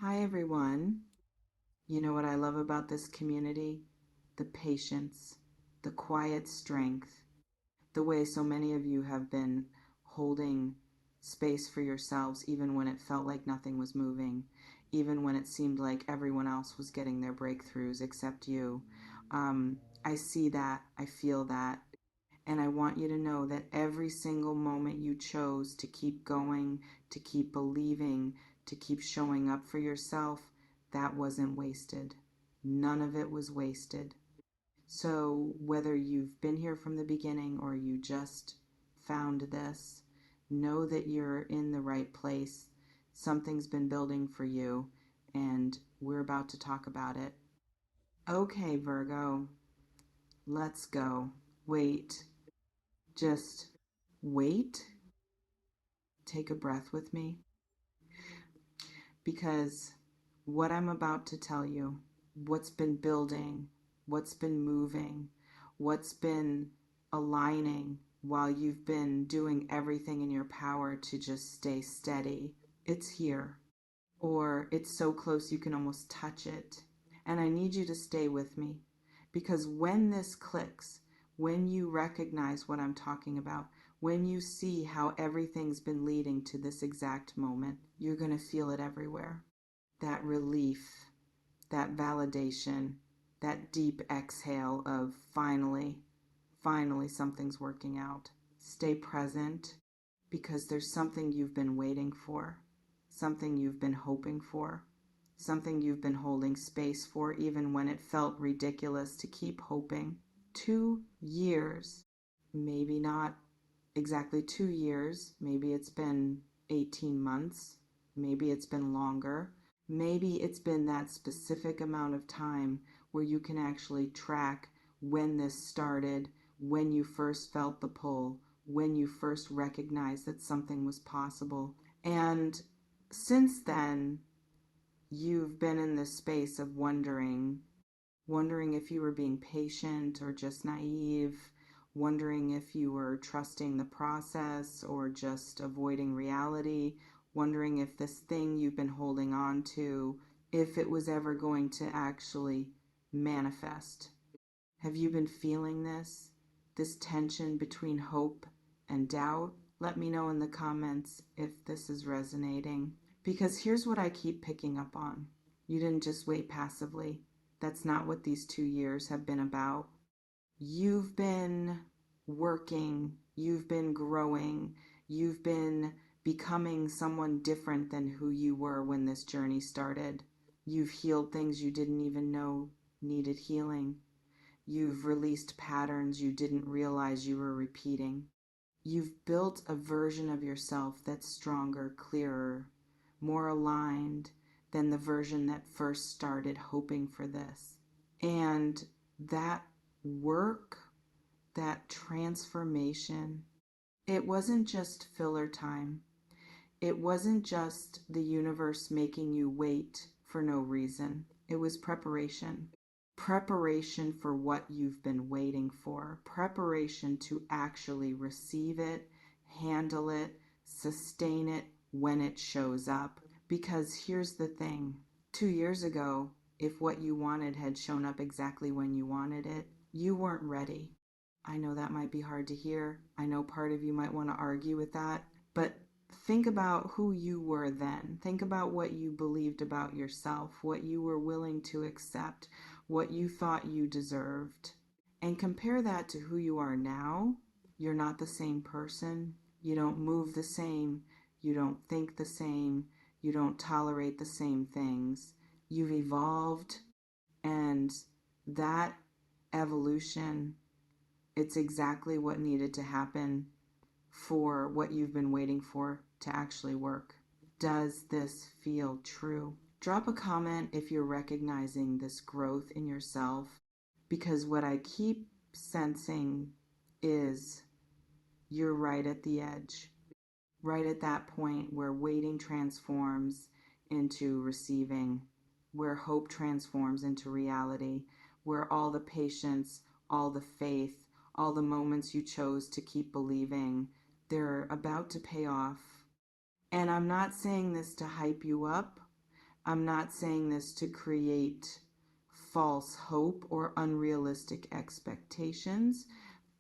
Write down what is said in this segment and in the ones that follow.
Hi, everyone. You know what I love about this community? The patience, the quiet strength, the way so many of you have been holding space for yourselves, even when it felt like nothing was moving, even when it seemed like everyone else was getting their breakthroughs except you. I see that, I feel that, and I want you to know that every single moment you chose to keep going, to keep believing, to keep showing up for yourself, that wasn't wasted. None of it was wasted. So, whether you've been here from the beginning or you just found this, know that you're in the right place. Something's been building for you, and we're about to talk about it. Okay, Virgo, let's go. Wait. Just wait. Take a breath with me, because what I'm about to tell you, what's been building, what's been moving, what's been aligning while you've been doing everything in your power to just stay steady, it's here. Or it's so close you can almost touch it. And I need you to stay with me, because when this clicks, when you recognize what I'm talking about, when you see how everything's been leading to this exact moment, you're going to feel it everywhere. That relief, that validation, that deep exhale of finally, finally something's working out. Stay present, because there's something you've been waiting for, something you've been hoping for, something you've been holding space for, even when it felt ridiculous to keep hoping. 2 years, maybe not exactly 2 years, maybe it's been 18 months, maybe it's been longer, maybe it's been that specific amount of time where you can actually track when this started, when you first felt the pull, when you first recognized that something was possible. And since then, you've been in this space of wondering if you were being patient or just naive, wondering if you were trusting the process or just avoiding reality, wondering if this thing you've been holding on to, if it was ever going to actually manifest. Have you been feeling this? This tension between hope and doubt? Let me know in the comments if this is resonating. Because here's what I keep picking up on. You didn't just wait passively. That's not what these 2 years have been about. You've been working, you've been growing, you've been becoming someone different than who you were when this journey started. You've healed things you didn't even know needed healing. You've released patterns you didn't realize you were repeating. You've built a version of yourself that's stronger, clearer, more aligned than the version that first started hoping for this. And that work, that transformation, it wasn't just filler time. It wasn't just the universe making you wait for no reason. It was preparation. Preparation for what you've been waiting for. Preparation to actually receive it, handle it, sustain it when it shows up. Because here's the thing. 2 years ago, if what you wanted had shown up exactly when you wanted it, you weren't ready. I know that might be hard to hear. I know part of you might want to argue with that, but think about who you were then. Think about what you believed about yourself, what you were willing to accept, what you thought you deserved. And compare that to who you are now. You're not the same person. You don't move the same. You don't think the same. You don't tolerate the same things. You've evolved, and that evolution, it's exactly what needed to happen for what you've been waiting for to actually work. Does this feel true? Drop a comment if you're recognizing this growth in yourself, because what I keep sensing is you're right at the edge, right at that point where waiting transforms into receiving, where hope transforms into reality, where all the patience, all the faith, all the moments you chose to keep believing, they're about to pay off. And I'm not saying this to hype you up. I'm not saying this to create false hope or unrealistic expectations.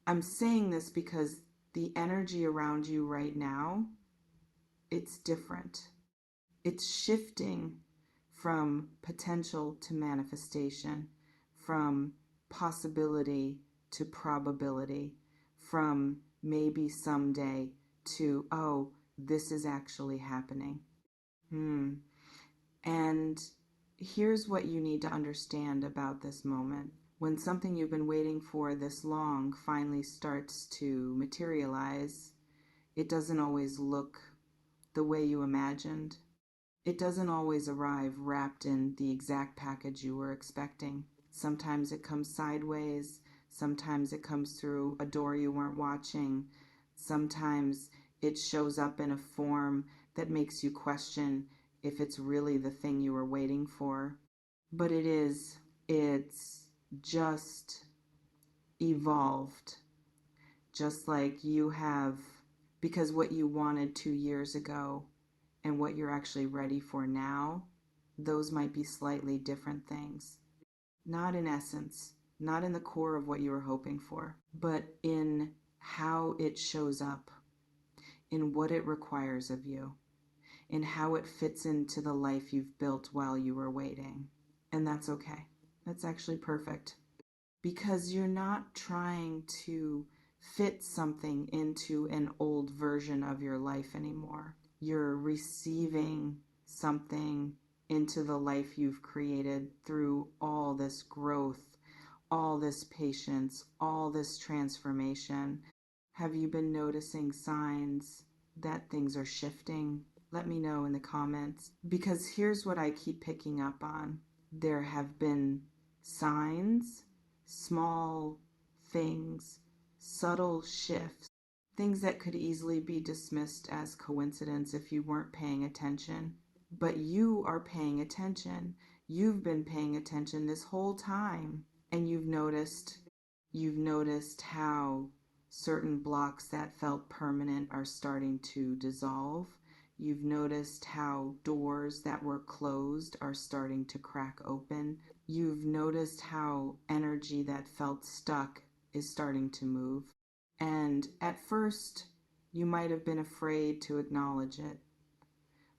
I'm saying this because the energy around you right now, it's different. It's shifting from potential to manifestation, from possibility to probability, from maybe someday to, oh, this is actually happening. And here's what you need to understand about this moment. When something you've been waiting for this long finally starts to materialize, it doesn't always look the way you imagined. It doesn't always arrive wrapped in the exact package you were expecting. Sometimes it comes sideways. Sometimes it comes through a door you weren't watching. Sometimes it shows up in a form that makes you question if it's really the thing you were waiting for. But it is. It's just evolved. Just like you have, because what you wanted 2 years ago and what you're actually ready for now, those might be slightly different things. Not in essence, not in the core of what you were hoping for, but in how it shows up, in what it requires of you, in how it fits into the life you've built while you were waiting. And that's okay. That's actually perfect. Because you're not trying to fit something into an old version of your life anymore. You're receiving something into the life you've created through all this growth, all this patience, all this transformation. Have you been noticing signs that things are shifting? Let me know in the comments, because here's what I keep picking up on. There have been signs, small things, subtle shifts, things that could easily be dismissed as coincidence if you weren't paying attention. But you are paying attention. You've been paying attention this whole time, and you've noticed how certain blocks that felt permanent are starting to dissolve. You've noticed how doors that were closed are starting to crack open. You've noticed how energy that felt stuck is starting to move. And at first, you might have been afraid to acknowledge it,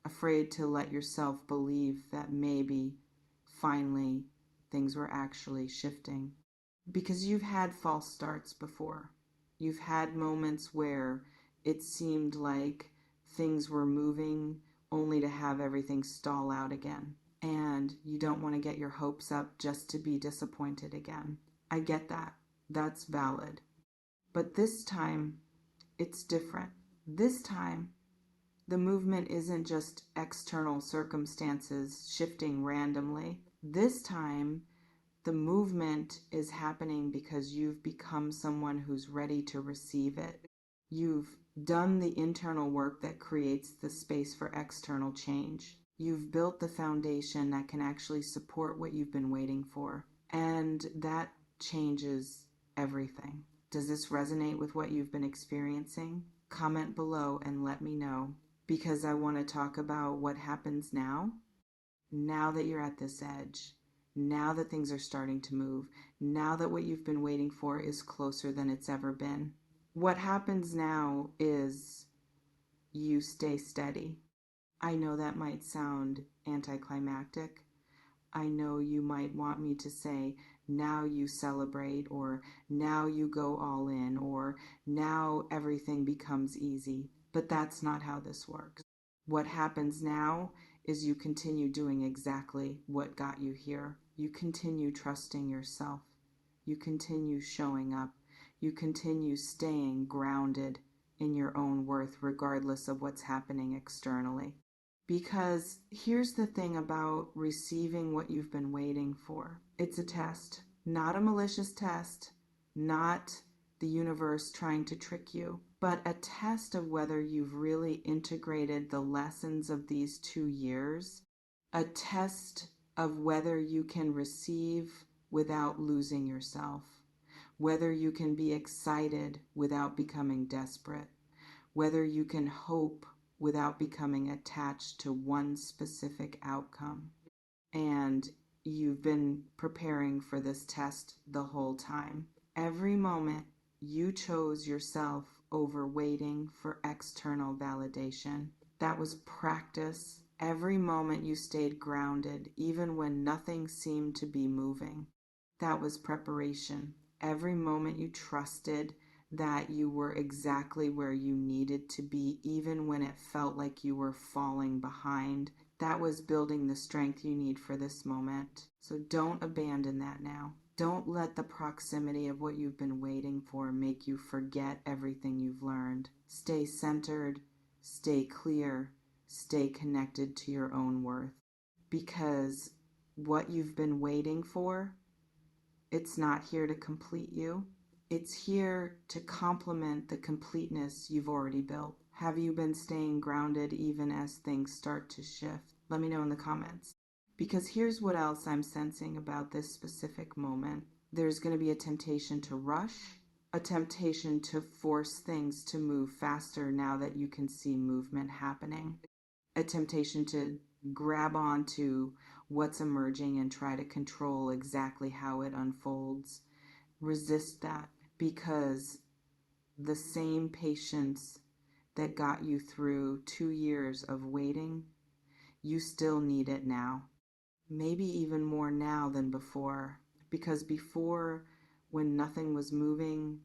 afraid to let yourself believe that maybe, finally, things were actually shifting. Because you've had false starts before. You've had moments where it seemed like things were moving only to have everything stall out again. And you don't want to get your hopes up just to be disappointed again. I get that. That's valid. But this time, it's different. This time, the movement isn't just external circumstances shifting randomly. This time, the movement is happening because you've become someone who's ready to receive it. You've done the internal work that creates the space for external change. You've built the foundation that can actually support what you've been waiting for. And that changes everything. Does this resonate with what you've been experiencing? Comment below and let me know, because I want to talk about what happens now that you're at this edge. Now that things are starting to move, now that what you've been waiting for is closer than it's ever been. What happens now is you stay steady. I know that might sound anticlimactic. I know you might want me to say, now you celebrate, or now you go all in, or now everything becomes easy. But that's not how this works. What happens now is you continue doing exactly what got you here. You continue trusting yourself. You continue showing up. You continue staying grounded in your own worth regardless of what's happening externally. Because here's the thing about receiving what you've been waiting for. It's a test, not a malicious test, not the universe trying to trick you, but a test of whether you've really integrated the lessons of these 2 years, a test of whether you can receive without losing yourself, whether you can be excited without becoming desperate, whether you can hope without becoming attached to one specific outcome. and you've been preparing for this test the whole time. Every moment you chose yourself over waiting for external validation. That was practice. Every moment you stayed grounded, even when nothing seemed to be moving. That was preparation. Every moment you trusted that you were exactly where you needed to be, even when it felt like you were falling behind. That was building the strength you need for this moment. So don't abandon that now. Don't let the proximity of what you've been waiting for make you forget everything you've learned. Stay centered, stay clear, stay connected to your own worth. Because what you've been waiting for, it's not here to complete you. It's here to complement the completeness you've already built. Have you been staying grounded even as things start to shift? Let me know in the comments. Because here's what else I'm sensing about this specific moment. There's going to be a temptation to rush, a temptation to force things to move faster now that you can see movement happening, a temptation to grab onto what's emerging and try to control exactly how it unfolds. Resist that, because the same patience that got you through 2 years of waiting, you still need it now. Maybe even more now than before, because before, when nothing was moving,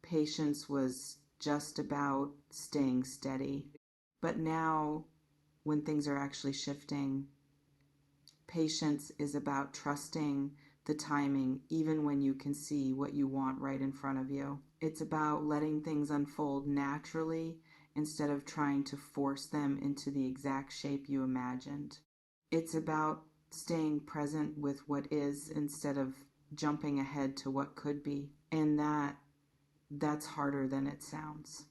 patience was just about staying steady. But now, when things are actually shifting, patience is about trusting the timing even when you can see what you want right in front of you. It's about letting things unfold naturally instead of trying to force them into the exact shape you imagined. It's about staying present with what is instead of jumping ahead to what could be. And that's harder than it sounds,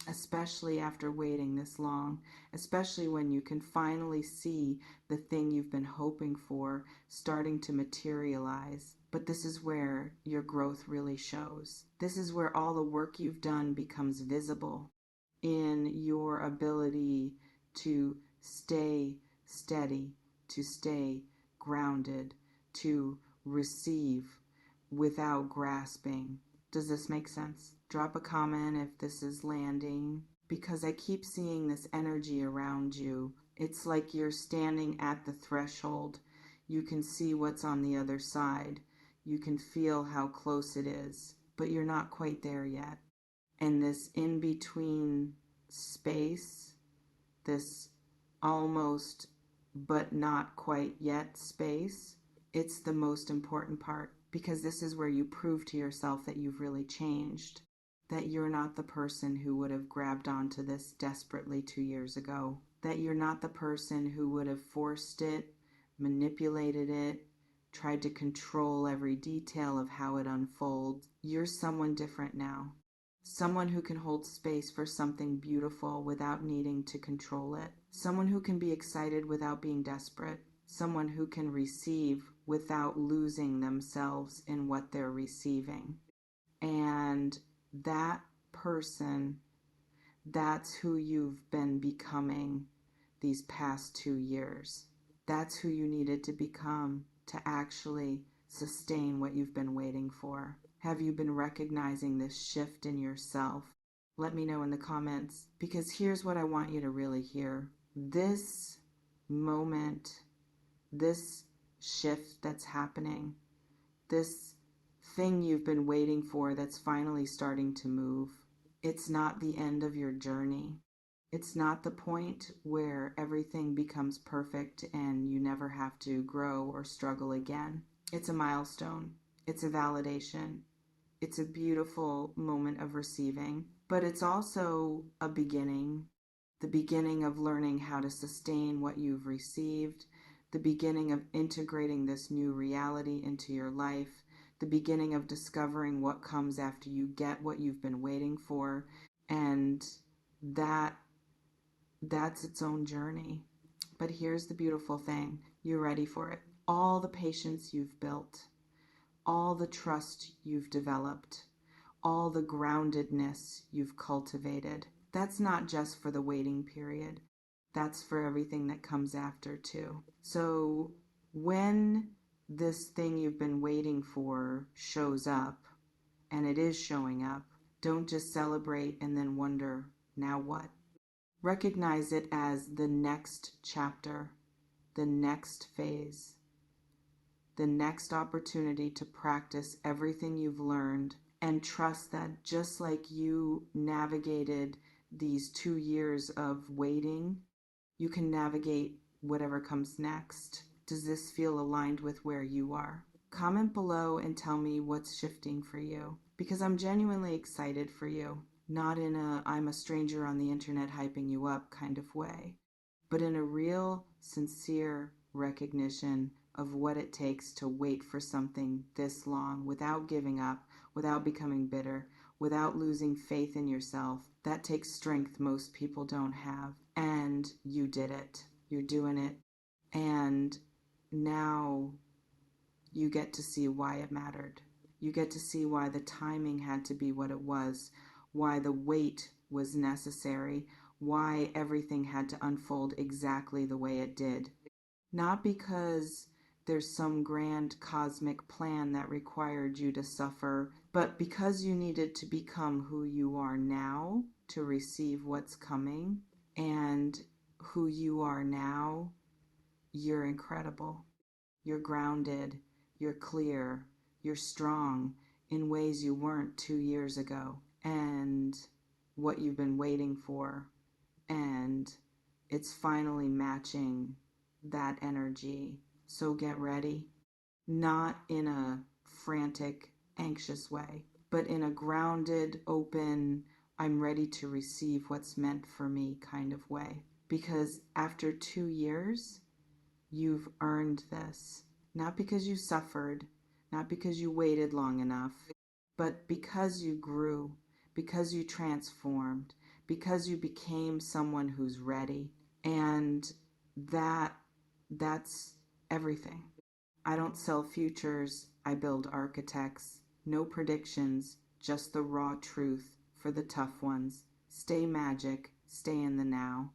especially after waiting this long, especially when you can finally see the thing you've been hoping for starting to materialize. But this is where your growth really shows. This is where all the work you've done becomes visible in your ability to stay steady, to stay grounded, to receive without grasping. Does this make sense? Drop a comment if this is landing, because I keep seeing this energy around you. It's like you're standing at the threshold. You can see what's on the other side. You can feel how close it is, but you're not quite there yet. And this in-between space, this almost but not quite yet space, it's the most important part, because this is where you prove to yourself that you've really changed, that you're not the person who would have grabbed onto this desperately 2 years ago, that you're not the person who would have forced it, manipulated it, tried to control every detail of how it unfolds. You're someone different now. Someone who can hold space for something beautiful without needing to control it. Someone who can be excited without being desperate. Someone who can receive without losing themselves in what they're receiving. And that person, that's who you've been becoming these past 2 years. That's who you needed to become to actually sustain what you've been waiting for. Have you been recognizing this shift in yourself? Let me know in the comments, because here's what I want you to really hear. This moment, this shift that's happening, this thing you've been waiting for that's finally starting to move, it's not the end of your journey. It's not the point where everything becomes perfect and you never have to grow or struggle again. It's a milestone. It's a validation. It's a beautiful moment of receiving, but it's also a beginning, the beginning of learning how to sustain what you've received, the beginning of integrating this new reality into your life, the beginning of discovering what comes after you get what you've been waiting for, and that's its own journey. But here's the beautiful thing. You're ready for it. All the patience you've built, all the trust you've developed, all the groundedness you've cultivated. That's not just for the waiting period. That's for everything that comes after too. So When this thing you've been waiting for shows up, and it is showing up, don't just celebrate and then wonder, now what? Recognize it as the next chapter, the next phase, the next opportunity to practice everything you've learned, and trust that just like you navigated these 2 years of waiting, you can navigate whatever comes next. Does this feel aligned with where you are? Comment below and tell me what's shifting for you, because I'm genuinely excited for you. Not in a I'm a stranger on the internet hyping you up kind of way, but in a real, sincere recognition of what it takes to wait for something this long without giving up, without becoming bitter, without losing faith in yourself. That takes strength most people don't have. And you did it. You're doing it. And now you get to see why it mattered. You get to see why the timing had to be what it was, why the wait was necessary, why everything had to unfold exactly the way it did. Not because there's some grand cosmic plan that required you to suffer, but because you needed to become who you are now to receive what's coming. And who you are now, you're incredible. You're grounded, you're clear, you're strong in ways you weren't 2 years ago. And what you've been waiting for, and it's finally matching that energy. So get ready, not in a frantic, anxious way, but in a grounded, open, I'm ready to receive what's meant for me kind of way. Because after 2 years, you've earned this. Not because you suffered, not because you waited long enough, but because you grew, because you transformed, because you became someone who's ready. And that's everything. I don't sell futures, I build architects. No predictions, just the raw truth for the tough ones. Stay magic, stay in the now.